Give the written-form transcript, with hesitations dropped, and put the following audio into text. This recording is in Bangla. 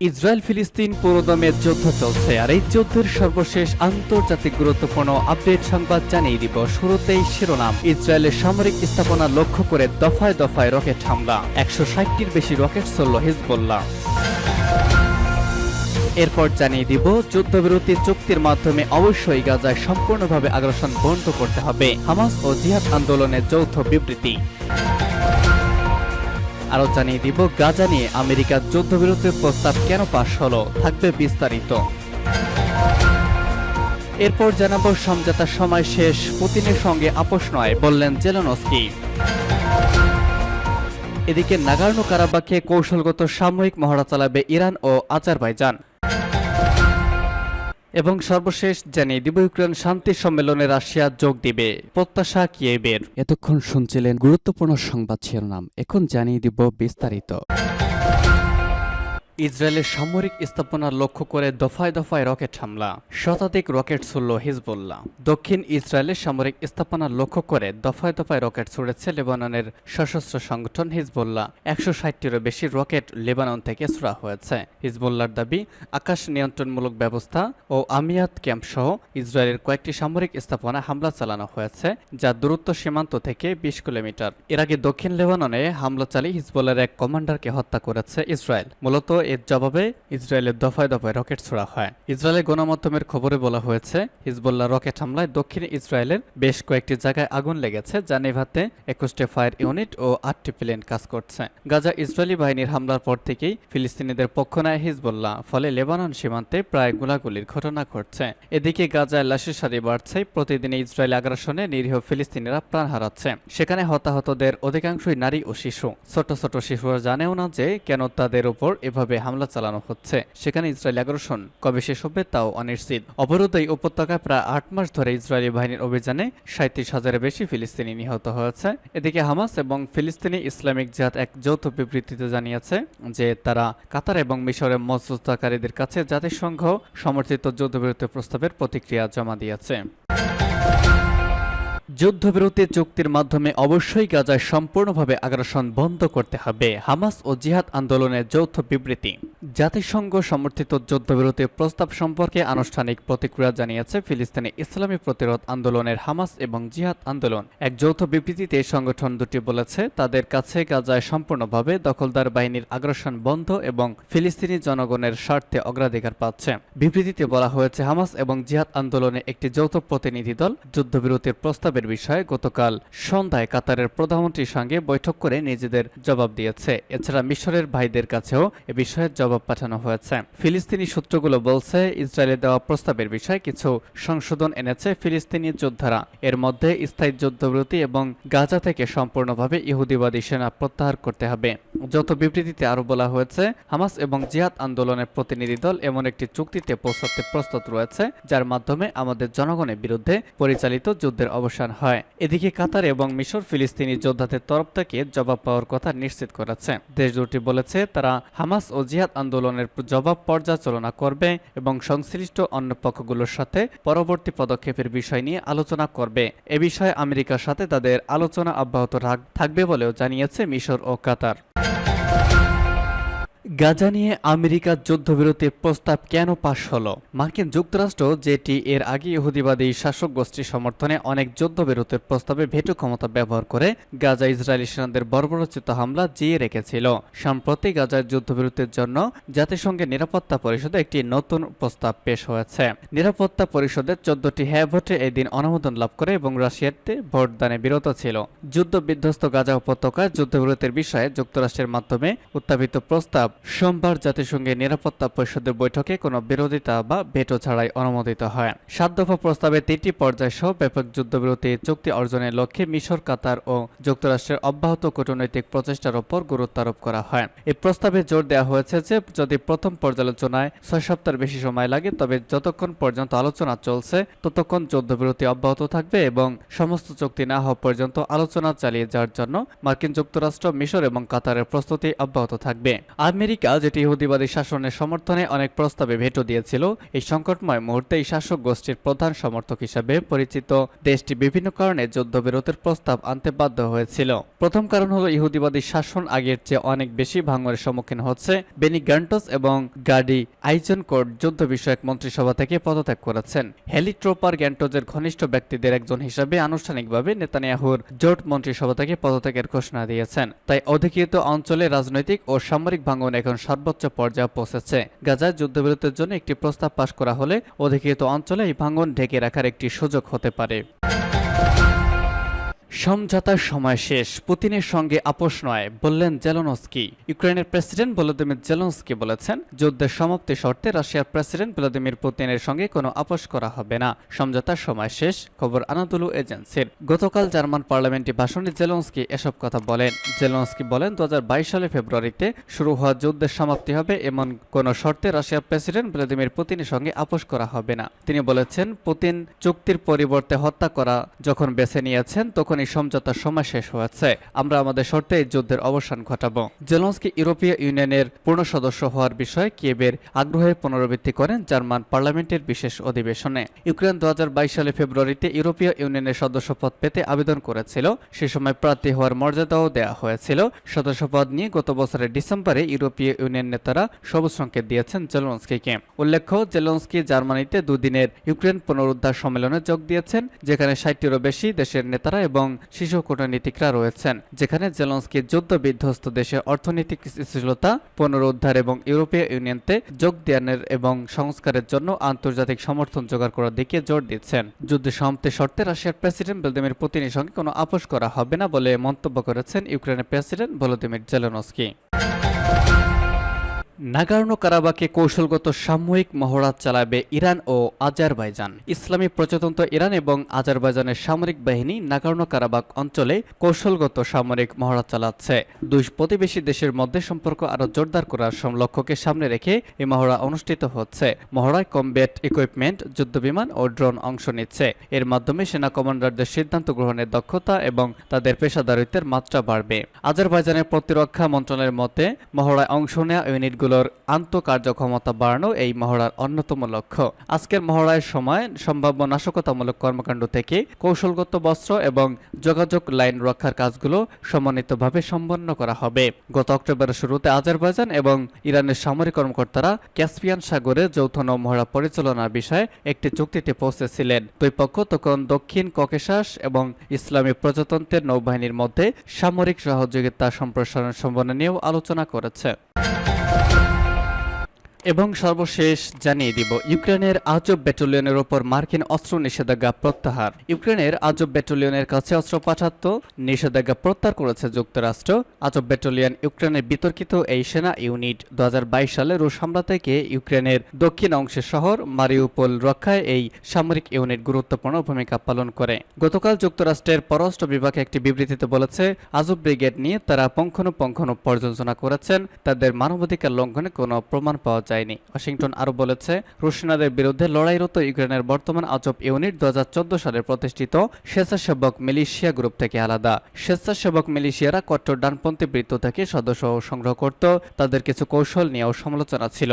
ইসরায়েল ফিলিস্তিন পুরোদমে যুদ্ধ চলছে, আর এই যুদ্ধের সর্বশেষ আন্তর্জাতিক গুরুত্বপূর্ণ আপডেট সংবাদ জানিয়ে দিব। শুরুতেই শিরোনাম, ইসরায়েলের সামরিক স্থাপনা লক্ষ্য করে দফায় দফায় রকেট হামলা, 160টির বেশি রকেট ছড়ল হিজবুল্লাহ। এরপর জানিয়ে দিব, যুদ্ধবিরতি চুক্তির মাধ্যমে অবশ্যই গাজায় সম্পূর্ণভাবে আগ্রাসন বন্ধ করতে হবে, হামাস ও জিহাদ আন্দোলনের যৌথ বিবৃতি। আরও জানিয়ে দিব, গাজা নিয়ে আমেরিকার যুদ্ধবিরতির প্রস্তাব কেন পাশ হলো, থাকবে বিস্তারিত। এরপর জানাবো, সমঝোতার সময় শেষ, পুতিনের সঙ্গে আপোষ নয় বললেন জেলেনস্কি। এদিকে নাগোর্নো কারাবাখে কৌশলগত সাময়িক মহড়া চালাবে ইরান ও আজারবাইজান। এবং সর্বশেষ জানিয়ে দিব, ইউক্রেন শান্তি সম্মেলনে রাশিয়া যোগ দিবে, প্রত্যাশা কিয়েভের। এতক্ষণ শুনছিলেন গুরুত্বপূর্ণ সংবাদ শিরোনাম, এখন জানিয়ে দিব বিস্তারিত। ইসরায়েলের সামরিক স্থাপনা লক্ষ্য করে দফায় দফায় রকেট হামলা, শতাধিক রকেট ছুড়ল হিজবুল্লাহ। দক্ষিণ ইসরায়েলের সামরিক স্থাপনা লক্ষ্য করে দফায় দফায় রকেট ছুড়েছে লেবাননের সশস্ত্র সংগঠন হিজবুল্লাহ। 160টিরও বেশি রকেট লেবানন থেকে ছোড়া হয়েছে। হিজবুল্লাহর দাবি, আকাশ নিয়ন্ত্রণমূলক ব্যবস্থা ও আমিয়াত ক্যাম্প সহ ইসরায়েলের কয়েকটি সামরিক স্থাপনা হামলা চালানো হয়েছে, যা দূরত্ব সীমান্ত থেকে 20 কিলোমিটার। এর আগে দক্ষিণ লেবাননে হামলা চালিয়ে হিজবুল্লাহর এক কমান্ডারকে হত্যা করেছে ইসরায়েল। মূলত এর জবাবে ইসরায়েলের দফায় দফায় রকেট ছোড়া হয়। ইসরায়েলের গণমাধ্যমের খবরে বলা হয়েছে, হিজবুল্লাহ রকেট হামলায় দক্ষিণ ইসরায়েলের বেশ কয়েকটি জায়গায় আগুন লেগেছে, যা নেভাতে 21টি ফায়ার ইউনিট ও 8টি প্লেন কাজ করছে। গাজা ইসরায়েলি বাহিনীর হামলার পর থেকেই ফিলিস্তিনিদের পক্ষ নেয় হিজবুল্লাহ, ফলে লেবানন সীমান্তে প্রায় গোলাগুলির ঘটনা ঘটছে। এদিকে গাজায় লাশের সারি বাড়ছে, প্রতিদিন ইসরায়েলি আগ্রাসনে নিরীহ ফিলিস্তিনিরা প্রাণ হারাচ্ছে। সেখানে হতাহতদের অধিকাংশই নারী ও শিশু। ছোট ছোট শিশুরা জানেও না যে কেন তাদের উপর এভাবে হামলা চালানো হচ্ছে। সেখানে ইসরায়েলি আগ্রাসন কবে শেষ হবে তাও অনিশ্চিত। অবরোধ এই উপত্যকায় প্রায় 8 মাস ধরে ইসরায়েলি বাহিনীর অভিযানে 37,000-এর বেশি ফিলিস্তিনি নিহত হয়েছে। এদিকে হামাস এবং ফিলিস্তিনি ইসলামিক জিহাদ এক যৌথ বিবৃতিতে জানিয়েছে যে তারা কাতার এবং মিশরের মধ্যস্থতাকারীদের কাছে জাতিসংঘ সমর্থিত যুদ্ধবিরতি প্রস্তাবের প্রতিক্রিয়া জমা দিয়েছে। যুদ্ধবিরতি চুক্তির মাধ্যমে অবশ্যই গাজায় সম্পূর্ণভাবে আগ্রাসন বন্ধ করতে হবে, হামাস ও জিহাদ আন্দোলনের যৌথ বিবৃতি। জাতিসংঘ সমর্থিত যুদ্ধবিরতির প্রস্তাব সম্পর্কে আনুষ্ঠানিক প্রতিক্রিয়া জানিয়েছে ফিলিস্তিনি ইসলামী প্রতিরোধ আন্দোলনের হামাস এবং জিহাদ আন্দোলন। এক যৌথ বিবৃতিতে সংগঠন দুটি বলেছে, তাদের কাছে গাজায় সম্পূর্ণভাবে দখলদার বাহিনীর আগ্রাসন বন্ধ এবং ফিলিস্তিনি জনগণের স্বার্থে অগ্রাধিকার পাচ্ছে। বিবৃতিতে বলা হয়েছে, হামাস এবং জিহাদ আন্দোলনের একটি যৌথ প্রতিনিধি দল যুদ্ধবিরতির প্রস্তাবের বিষয়ে গতকাল সন্ধ্যায় কাতারের প্রধানমন্ত্রীর সঙ্গে বৈঠক করে নিজেদের জবাব দিয়েছে। এছাড়া মিশরের ভাইদের কাছেও এ বিষয়ে জবাব পাঠানো হয়েছে। ফিলিস্তিনি সূত্রগুলো বলছে, ইসরায়েলের দেওয়া প্রস্তাবের বিষয়ে কিছু সংশোধন এনেছে ফিলিস্তিনি যোদ্ধারা। এর মধ্যে স্থায়ী যুদ্ধবিরতি এবং গাজা থেকে সম্পূর্ণভাবে ইহুদিবাদী সেনা প্রত্যাহার করতে হবে। যৌথ বিবৃতিতে আরও বলা হয়েছে, হামাস এবং জিহাদ আন্দোলনের প্রতিনিধি দল এমন একটি চুক্তিতে পৌঁছাতে প্রস্তুত রয়েছে, যার মাধ্যমে আমাদের জনগণের বিরুদ্ধে পরিচালিত যুদ্ধের অবসান হয়। এদিকে কাতার এবং মিশর ফিলিস্তিনি যোদ্ধাদের তরফ থেকে জবাব পাওয়ার কথা নিশ্চিত করেছে। দেশ দুটি বলেছে, তারা হামাস ও জিহাদ আন্দোলনের জবাব পর্যালোচনা করবে এবং সংশ্লিষ্ট অন্য পক্ষগুলোর সাথে পরবর্তী পদক্ষেপের বিষয় নিয়ে আলোচনা করবে। এ বিষয়ে আমেরিকার সাথে তাদের আলোচনা অব্যাহত থাকবে বলেও জানিয়েছে মিশর ও কাতার। গাজা নিয়ে আমেরিকার যুদ্ধবিরতির প্রস্তাব কেন পাশ হলো? মার্কিন যুক্তরাষ্ট্র, যেটি এর আগে ইহুদিবাদী শাসক গোষ্ঠীর সমর্থনে অনেক যুদ্ধবিরতির প্রস্তাবে ভেটো ক্ষমতা ব্যবহার করে গাজা ইসরায়েলি সেনাদের বর্বরোচিত হামলা জিয়ে রেখেছিল, সম্প্রতি গাজার যুদ্ধবিরতির জন্য জাতিসংঘের নিরাপত্তা পরিষদে একটি নতুন প্রস্তাব পেশ হয়েছে। নিরাপত্তা পরিষদের 14টি হ্যাঁ ভোটে এদিন অনুমোদন লাভ করে এবং রাশিয়াতে ভোটদানে বিরত ছিল। যুদ্ধ বিধ্বস্ত গাজা উপত্যকায় যুদ্ধবিরতির বিষয়ে যুক্তরাষ্ট্রের মাধ্যমে উত্থাপিত প্রস্তাব সোমবার জাতিসংঘের নিরাপত্তা পরিষদের বৈঠকে কোনো বিরোধিতা বা ভেটো ছাড়াই অনুমোদিত হয়। 7 দফা প্রস্তাবে 3টি পর্যায় সহ ব্যাপক যুদ্ধবিরতি চুক্তি অর্জনের লক্ষ্যে মিশর, কাতার ও যুক্তরাষ্ট্রের অব্যাহত কূটনৈতিক প্রচেষ্টার উপর গুরুত্ব আরোপ করা হয়। এই প্রস্তাবে জোর দেওয়া হয়েছে যে যদি প্রথম পর্যালোচনায় 6 সপ্তাহের বেশি সময় লাগে, তবে যতক্ষণ পর্যন্ত আলোচনা চলছে ততক্ষণ যুদ্ধবিরতি অব্যাহত থাকবে এবং সমস্ত চুক্তি না হওয়া পর্যন্ত আলোচনা চালিয়ে যাওয়ার জন্য মার্কিন যুক্তরাষ্ট্র, মিশর এবং কাতারের প্রস্তুতি অব্যাহত থাকবে। আমেরিকা, যেটি ইহুদিবাদী শাসনের সমর্থনে অনেক প্রস্তাবে ভেটো দিয়েছিল, এই সংকটময় মুহূর্তে এই শাসক গোষ্ঠীর প্রধান সমর্থক হিসাবে পরিচিত দেশটি বিভিন্ন কারণে যুদ্ধবিরতির প্রস্তাব আনতে বাধ্য হয়েছিল। প্রথম কারণ হলো ইহুদিবাদী শাসন আগের চেয়ে অনেক বেশি ভাঙনের সম্মুখীন হচ্ছে। বেনি গ্যান্টস এবং গাডি আইজেনকোট যুদ্ধ বিষয়ক মন্ত্রিসভা থেকে পদত্যাগ করেছেন। হেলি ট্রোপার গ্যান্টজের ঘনিষ্ঠ ব্যক্তিদের একজন হিসাবে আনুষ্ঠানিকভাবে নেতানিয়াহুর জোট মন্ত্রিসভা থেকে পদত্যাগের ঘোষণা দিয়েছেন। তাই অধিকৃত অঞ্চলে রাজনৈতিক ও সামরিক ভাঙন এখন সর্বোচ্চ পর্যায়ে পৌঁছেছে। গাজায় যুদ্ধবিরতির জন্য একটি প্রস্তাব পাশ করা হলে অধিকৃত অঞ্চলে এই ভাঙন ঢেকে রাখার একটি সুযোগ হতে পারে। সমঝোতার সময় শেষ, পুতিনের সঙ্গে আপোষ নয়, বললেন জেলেনস্কি। ইউক্রেনের প্রেসিডেন্ট ভলোদিমির জেলেনস্কি বলেছেন, যুদ্ধের সমাপ্তি শর্তে রাশিয়ার প্রেসিডেন্ট ভ্লাদিমির পুতিনের সঙ্গে কোনো আপোষ করা হবে না। সমঝোতার সময় শেষ, খবর আনাদোলু এজেন্সির। গতকাল জার্মান পার্লামেন্টে ভাষণে জেলেনস্কি এসব কথা বলেন। জেলেনস্কি বলেন, 2022 সালে ফেব্রুয়ারিতে শুরু হওয়া যুদ্ধের সমাপ্তি হবে এমন কোনো শর্তে রাশিয়ার প্রেসিডেন্ট ভ্লাদিমির পুতিনের সঙ্গে আপোষ করা হবে না। তিনি বলেছেন, পুতিন চুক্তির পরিবর্তে হত্যা করা যখন বেছে নিয়েছেন তখন এই সমঝোতার সময় শেষ হয়েছে। আমরা আমাদের শর্তে এই যুদ্ধের অবসান ঘটাবো। জেলেনস্কি ইউরোপীয় ইউনিয়নের পূর্ণ সদস্য হওয়ার বিষয়ে কিয়েভের আগ্রহের পুনরাবৃত্তি করেন জার্মান পার্লামেন্টের বিশেষ অধিবেশনে। ইউক্রেন 2022 সালে ফেব্রুয়ারিতে ইউরোপীয় ইউনিয়নের সদস্যপদ পেতে আবেদন করেছিল। সে সময় প্রার্থী হওয়ার মর্যাদাও দেওয়া হয়েছিল। সদস্যপদ নিয়ে গত বছরের ডিসেম্বরে ইউরোপীয় ইউনিয়ন নেতারা সবুজ সংকেত দিয়েছেন জেলেনস্কিকে। উল্লেখ্য, জেলেনস্কি জার্মানিতে দুদিনের ইউক্রেন পুনরুদ্ধার সম্মেলনে যোগ দিয়েছেন, যেখানে 60টিরও বেশি দেশের নেতারা এবং শীর্ষ কূটনীতিকরা রয়েছেন। যেখানে জেলেনস্কি যুদ্ধ বিধ্বস্ত দেশের অর্থনৈতিক স্থিতিশীলতা পুনরুদ্ধার এবং ইউরোপীয় ইউনিয়নতে যোগ দেওয়ার এবং সংস্কারের জন্য আন্তর্জাতিক সমর্থন জোগাড় করার দিকে জোর দিচ্ছেন। যুদ্ধ সমাপ্তির শর্তে রাশিয়ার প্রেসিডেন্ট ভ্লাদিমির পুতিনের সঙ্গে কোনো আপোষ করা হবে না বলে মন্তব্য করেছেন ইউক্রেনের প্রেসিডেন্ট ভলোদিমির জেলেনস্কি। নাগোর্নো কারাবাখে কৌশলগত সাময়িক মহড়া চালাবে ইরান ও আজারবাইজান। ইসলামী প্রজাতন্ত্র ইরান এবং আজারবাইজানের সামরিক বাহিনী নাগোর্নো কারাবাখ অঞ্চলে কৌশলগত সামরিক মহড়া চালাচ্ছে। দুই প্রতিবেশী দেশের মধ্যে সম্পর্ক আরও জোরদার করার লক্ষ্যকে সামনে রেখে এই মহড়া অনুষ্ঠিত হচ্ছে। মহড়ায় কমব্যাট ইকুইপমেন্ট, যুদ্ধবিমান ও ড্রোন অংশ নিচ্ছে। এর মাধ্যমে সেনা কমান্ডারদের সিদ্ধান্ত গ্রহণের দক্ষতা এবং তাদের পেশাদারিত্বের মাত্রা বাড়বে। আজারবাইজানের প্রতিরক্ষা মন্ত্রণালয়ের মতে, মহড়ায় অংশ নেওয়া ইউনিটগুলোর আন্তঃকার্যক্ষমতা বাড়ানো এই মহড়ার অন্যতম লক্ষ্য। আজকের মহড়ার সময় সম্ভাব্য নাশকতামূলক কর্মকাণ্ড থেকে কৌশলগত বস্ত্র এবং যোগাযোগ লাইন রক্ষার কাজগুলো সমন্বিতভাবে সম্পন্ন করা হবে। গত অক্টোবরের শুরুতে আজারবাইজান এবং ইরানের সামরিক কর্মকর্তারা ক্যাসপিয়ান সাগরে যৌথ নৌ মহড়া পরিচালনার বিষয়ে একটি চুক্তিতে পৌঁছেছিলেন। দুই পক্ষ তখন দক্ষিণ ককেশাস এবং ইসলামী প্রজাতন্ত্রের নৌবাহিনীর মধ্যে সামরিক সহযোগিতা সম্প্রসারণ সম্ভাবনা নিয়েও আলোচনা করেছে। এবং সর্বশেষ জানিয়ে দিব, ইউক্রেনের আজব ব্যাটালিয়নের ওপর মার্কিন অস্ত্র নিষেধাজ্ঞা প্রত্যাহার। ইউক্রেনের আজব ব্যাটালিয়নের কাছে অস্ত্র পাঠাতে নিষেধাজ্ঞা প্রত্যাহার করেছে যুক্তরাষ্ট্র। আজব ব্যাটালিয়ন ইউক্রেনের বিতর্কিত এই সেনা ইউনিট 2022 সালে রুশ হামলা থেকে ইউক্রেনের দক্ষিণ অংশের শহর মারিউপোল রক্ষায় এই সামরিক ইউনিট গুরুত্বপূর্ণ ভূমিকা পালন করে। গতকাল যুক্তরাষ্ট্রের পররাষ্ট্র বিভাগ একটি বিবৃতিতে বলেছে, আজব ব্রিগেড নিয়ে তারা পুঙ্খানুপুঙ্খ পর্যালোচনা করেছেন। তাদের মানবাধিকার লঙ্ঘনে কোনো প্রমাণ পাওয়া যায়। ওয়াশিংটন আরো বলেছে, রুশ সেনাদের বিরুদ্ধে লড়াইরত ইউক্রেনের বর্তমান আজব ইউনিট 2014 সালে প্রতিষ্ঠিত স্বেচ্ছাসেবক মিলিশিয়া গ্রুপ থেকে আলাদা। স্বেচ্ছাসেবক মিলিশিয়ারা কট্টর ডানপন্থী বৃত্ত থেকে সদস্য সংগ্রহ করত। তাদের কিছু কৌশল নিয়েও সমালোচনা ছিল।